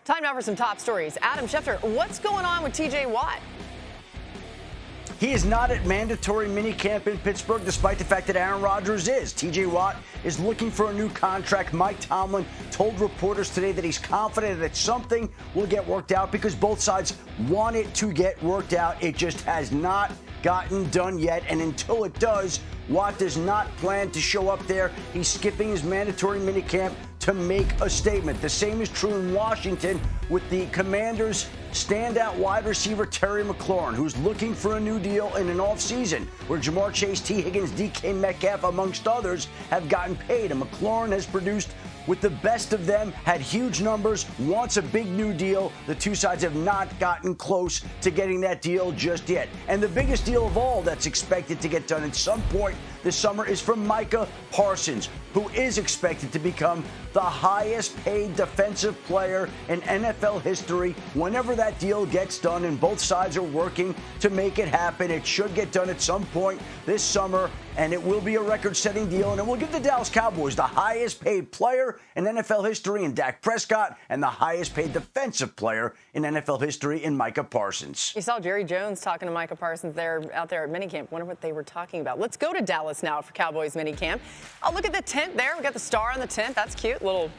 Time now for some top stories. Adam Schefter, what's going on with T.J. Watt? He is not at mandatory minicamp in Pittsburgh, despite the fact that Aaron Rodgers is. T.J. Watt is looking for a new contract. Mike Tomlin told reporters today that he's confident that something will get worked out because both sides want it to get worked out. It just has not gotten done yet, and until it does, Watt does not plan to show up there. He's skipping his mandatory minicamp to make a statement. The same is true in Washington with the Commanders' standout wide receiver Terry McLaurin, who's looking for a new deal in an offseason where Jamar Chase, T. Higgins, DK Metcalf, amongst others, have gotten paid. And McLaurin has produced with the best of them, had huge numbers, wants a big new deal. The two sides have not gotten close to getting that deal just yet. And the biggest deal of all that's expected to get done at some point this summer is from Micah Parsons, who is expected to become the highest paid defensive player in NFL history whenever that deal gets done, and both sides are working to make it happen. It should get done at some point this summer, and it will be a record-setting deal, and it will give the Dallas Cowboys the highest paid player in NFL history in Dak Prescott and the highest paid defensive player in NFL history in Micah Parsons. You saw Jerry Jones talking to Micah Parsons out there at minicamp. Wonder what they were talking about. Let's go to Dallas now for Cowboys minicamp. Oh, look at the tent there. We got the star on the tent. That's cute. Little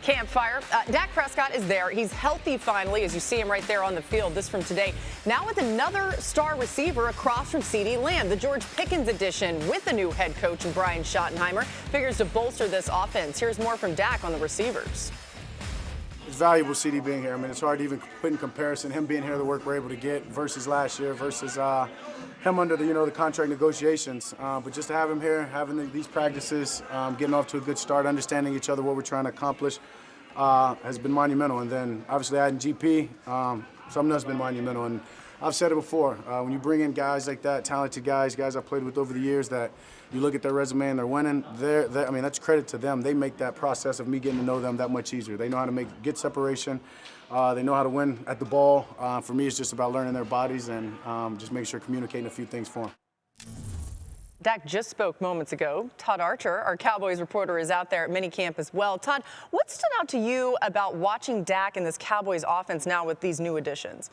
campfire. Dak Prescott is there. He's healthy finally, as you see him right there on the field. This from today. Now with another star receiver across from CeeDee Lamb. The George Pickens edition with the new head coach, Brian Schottenheimer, figures to bolster this offense. Here's more from Dak on the receivers. It's valuable CeeDee being here. I mean, it's hard to even put in comparison him being here, the work we're able to get versus last year versus him under the contract negotiations. But just to have him here, having these practices, getting off to a good start, understanding each other, what we're trying to accomplish, has been monumental. And then obviously adding GP, something else has been monumental. And I've said it before, when you bring in guys like that, talented guys I've played with over the years, that you look at their resume and they're winning, I mean, that's credit to them. They make that process of me getting to know them that much easier. They know how to get separation. They know how to win at the ball. For me, it's just about learning their bodies and just making sure communicating a few things for them. Dak just spoke moments ago. Todd Archer, our Cowboys reporter, is out there at minicamp as well. Todd, what stood out to you about watching Dak in this Cowboys offense now with these new additions?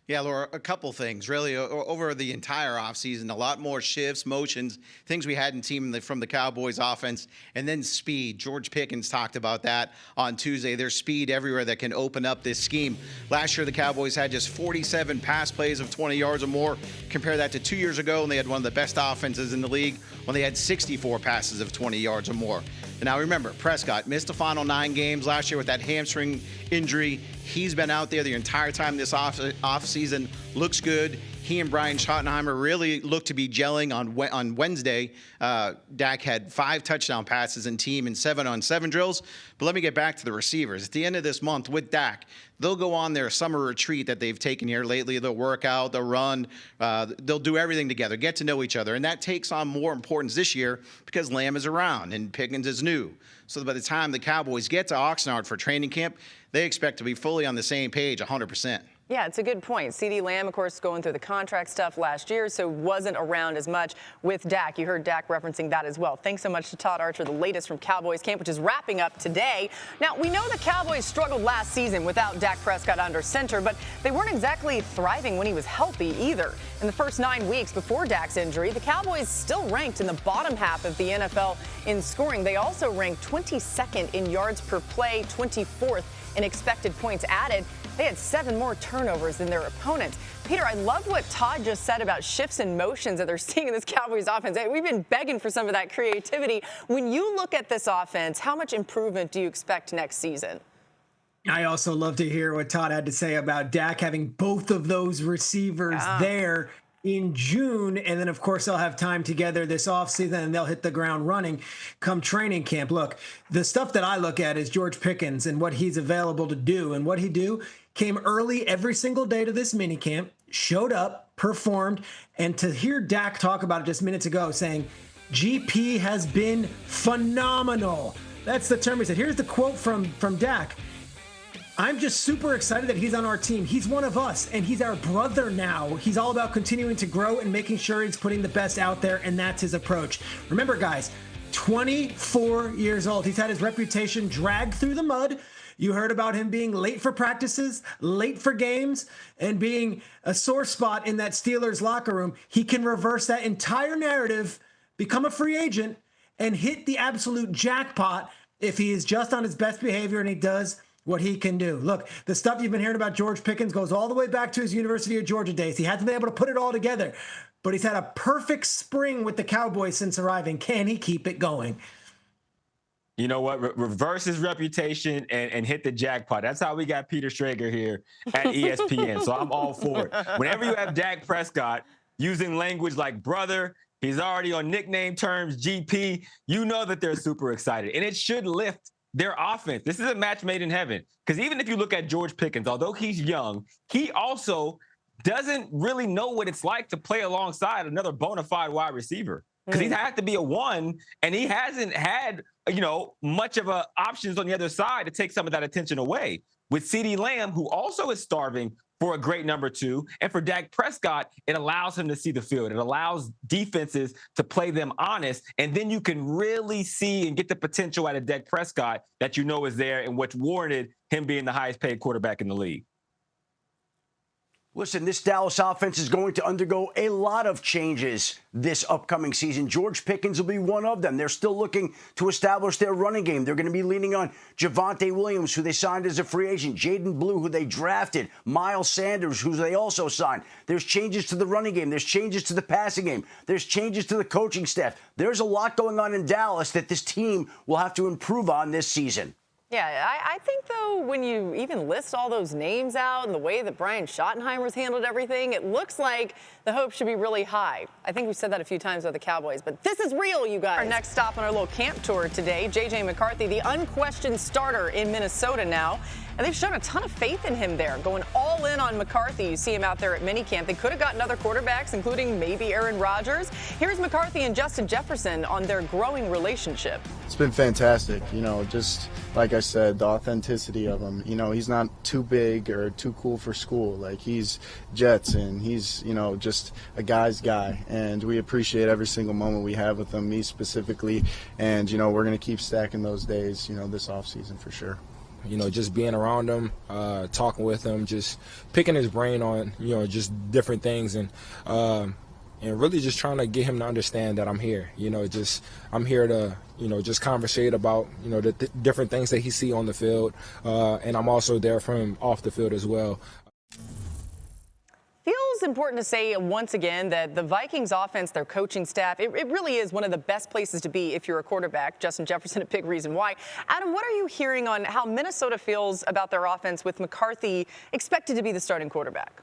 Yeah, Laura, a couple things. Really, over the entire offseason, a lot more shifts, motions, things we hadn't seen from the Cowboys offense, and then speed. George Pickens talked about that on Tuesday. There's speed everywhere that can open up this scheme. Last year, the Cowboys had just 47 pass plays of 20 yards or more. Compare that to 2 years ago, and they had one of the best offenses in the league when they had 64 passes of 20 yards or more. And now remember, Prescott missed the final 9 games last year with that hamstring injury. He's been out there the entire time this offseason. Looks good. He and Brian Schottenheimer really look to be gelling on Wednesday. Dak had 5 touchdown passes in team and 7-on-7 drills. But let me get back to the receivers. At the end of this month with Dak, they'll go on their summer retreat that they've taken here lately. They'll work out, they'll run, they'll do everything together, get to know each other. And that takes on more importance this year because Lamb is around and Pickens is new. So by the time the Cowboys get to Oxnard for training camp, they expect to be fully on the same page 100%. Yeah, it's a good point. CeeDee Lamb, of course, going through the contract stuff last year, so wasn't around as much with Dak. You heard Dak referencing that as well. Thanks so much to Todd Archer, the latest from Cowboys camp, which is wrapping up today. Now, we know the Cowboys struggled last season without Dak Prescott under center, but they weren't exactly thriving when he was healthy either. In the first 9 weeks before Dak's injury, the Cowboys still ranked in the bottom half of the NFL in scoring. They also ranked 22nd in yards per play, 24th in expected points added. They had 7 more turnovers than their opponents. Peter, I love what Todd just said about shifts and motions that they're seeing in this Cowboys offense. We've been begging for some of that creativity. When you look at this offense, how much improvement do you expect next season? I also love to hear what Todd had to say about Dak having both of those receivers there in June. And then, of course, they'll have time together this offseason and they'll hit the ground running come training camp. Look, the stuff that I look at is George Pickens and what he's available to do. And what he do came early every single day to this minicamp, showed up, performed. And to hear Dak talk about it just minutes ago saying, GP has been phenomenal. That's the term he said. Here's the quote from Dak. I'm just super excited that he's on our team. He's one of us, and he's our brother now. He's all about continuing to grow and making sure he's putting the best out there, and that's his approach. Remember, guys, 24 years old. He's had his reputation dragged through the mud. You heard about him being late for practices, late for games, and being a sore spot in that Steelers locker room. He can reverse that entire narrative, become a free agent, and hit the absolute jackpot if he is just on his best behavior and he does what he can do. Look, the stuff you've been hearing about George Pickens goes all the way back to his University of Georgia days. He hasn't been able to put it all together, but he's had a perfect spring with the Cowboys since arriving. Can he keep it going? You know what? Reverse his reputation and hit the jackpot. That's how we got Peter Schrager here at ESPN. So I'm all for it. Whenever you have Dak Prescott using language like brother, he's already on nickname terms, GP, you know that they're super excited. And it should lift their offense. This is a match made in heaven. Because even if you look at George Pickens, although he's young, he also doesn't really know what it's like to play alongside another bona fide wide receiver. Because he's had to be a one, and he hasn't had, much of a options on the other side to take some of that attention away. With CeeDee Lamb, who also is starving for a great number two, and for Dak Prescott, it allows him to see the field. It allows defenses to play them honest, and then you can really see and get the potential out of Dak Prescott that you know is there and what's warranted him being the highest paid quarterback in the league. Listen, this Dallas offense is going to undergo a lot of changes this upcoming season. George Pickens will be one of them. They're still looking to establish their running game. They're going to be leaning on Javonte Williams, who they signed as a free agent, Jaden Blue, who they drafted, Miles Sanders, who they also signed. There's changes to the running game. There's changes to the passing game. There's changes to the coaching staff. There's a lot going on in Dallas that this team will have to improve on this season. Yeah, I think, though, when you even list all those names out and the way that Brian Schottenheimer's handled everything, it looks like the hope should be really high. I think we've said that a few times about the Cowboys, but this is real, you guys. Our next stop on our little camp tour today, J.J. McCarthy, the unquestioned starter in Minnesota now. And they've shown a ton of faith in him there, going all in on McCarthy. You see him out there at minicamp. They could have gotten other quarterbacks, including maybe Aaron Rodgers. Here's McCarthy and Justin Jefferson on their growing relationship. It's been fantastic, just like I said, the authenticity of him. He's not too big or too cool for school. Like, he's Jets, and he's, just a guy's guy. And we appreciate every single moment we have with him, me specifically. And, we're going to keep stacking those days, this offseason for sure. Just being around him, talking with him, just picking his brain on, just different things, and really just trying to get him to understand that I'm here. I'm here to, just conversate about, the different things that he see on the field, and I'm also there for him off the field as well. Feels important to say once again that the Vikings offense, their coaching staff, it really is one of the best places to be if you're a quarterback. Justin Jefferson, a big reason why. Adam, what are you hearing on how Minnesota feels about their offense with McCarthy expected to be the starting quarterback?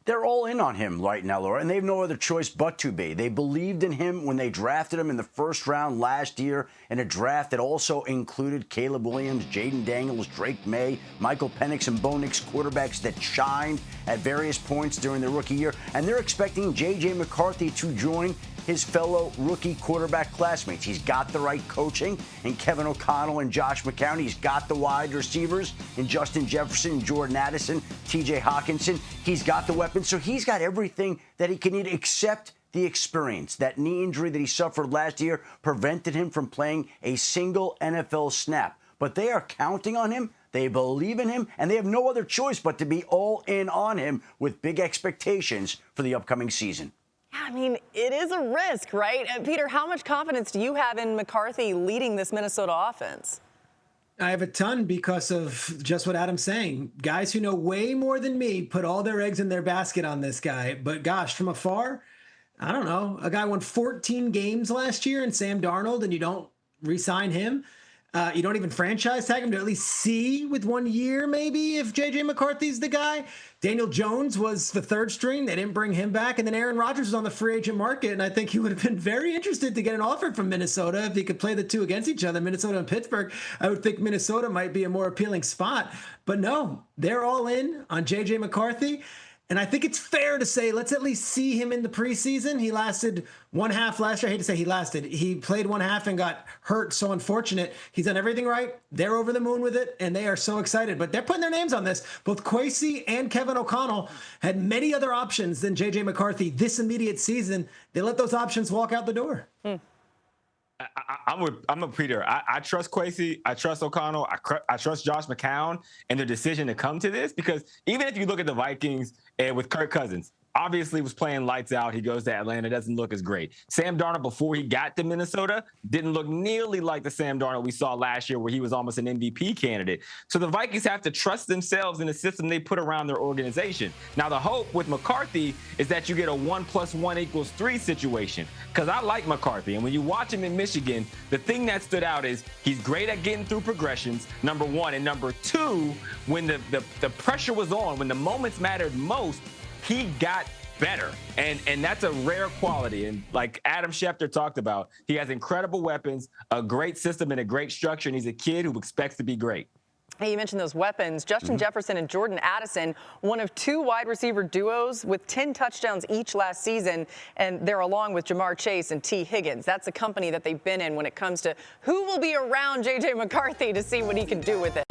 They're all in on him right now, Laura, and they have no other choice but to be. They believed in him when they drafted him in the first round last year in a draft that also included Caleb Williams, Jaden Daniels, Drake May, Michael Penix, and Bo Nix, quarterbacks that shined at various points during their rookie year. And they're expecting J.J. McCarthy to join his fellow rookie quarterback classmates. He's got the right coaching in Kevin O'Connell and Josh McCown. He's got the wide receivers in Justin Jefferson, Jordan Addison, T.J. Hawkinson. He's got the weapons. So he's got everything that he can need except the experience. That knee injury that he suffered last year prevented him from playing a single NFL snap. But they are counting on him. They believe in him, and they have no other choice but to be all in on him with big expectations for the upcoming season. I mean, it is a risk, right? And Peter, how much confidence do you have in McCarthy leading this Minnesota offense? I have a ton because of just what Adam's saying. Guys who know way more than me put all their eggs in their basket on this guy. But gosh, from afar, I don't know. A guy won 14 games last year in Sam Darnold, and you don't re-sign him. You don't even franchise tag him to at least see with 1 year, maybe, if J.J. McCarthy's the guy. Daniel Jones was the third string. They didn't bring him back. And then Aaron Rodgers was on the free agent market. And I think he would have been very interested to get an offer from Minnesota if he could play the two against each other, Minnesota and Pittsburgh. I would think Minnesota might be a more appealing spot. But no, they're all in on J.J. McCarthy. And I think it's fair to say, let's at least see him in the preseason. He lasted one half last year. I hate to say he lasted. He played one half and got hurt. So unfortunate. He's done everything right. They're over the moon with it, and they are so excited. But they're putting their names on this. Both Kwesi and Kevin O'Connell had many other options than J.J. McCarthy this immediate season. They let those options walk out the door. I'm a Peter. I trust Kwesi. I trust O'Connell. I trust Josh McCown and their decision to come to this, because even if you look at the Vikings and with Kirk Cousins, obviously was playing lights out. He goes to Atlanta, doesn't look as great. Sam Darnold, before he got to Minnesota, didn't look nearly like the Sam Darnold we saw last year, where he was almost an MVP candidate. So the Vikings have to trust themselves in the system they put around their organization. Now, the hope with McCarthy is that you get a 1 + 1 = 3 situation, because I like McCarthy. And when you watch him in Michigan, the thing that stood out is he's great at getting through progressions, number one. And number two, when the pressure was on, when the moments mattered most, he got better, and that's a rare quality. And like Adam Schefter talked about, he has incredible weapons, a great system, and a great structure, and he's a kid who expects to be great. Hey, you mentioned those weapons. Justin Jefferson and Jordan Addison, one of 2 wide receiver duos with 10 touchdowns each last season, and they're along with Jamar Chase and T. Higgins. That's a company that they've been in when it comes to who will be around J.J. McCarthy to see what he can do with it.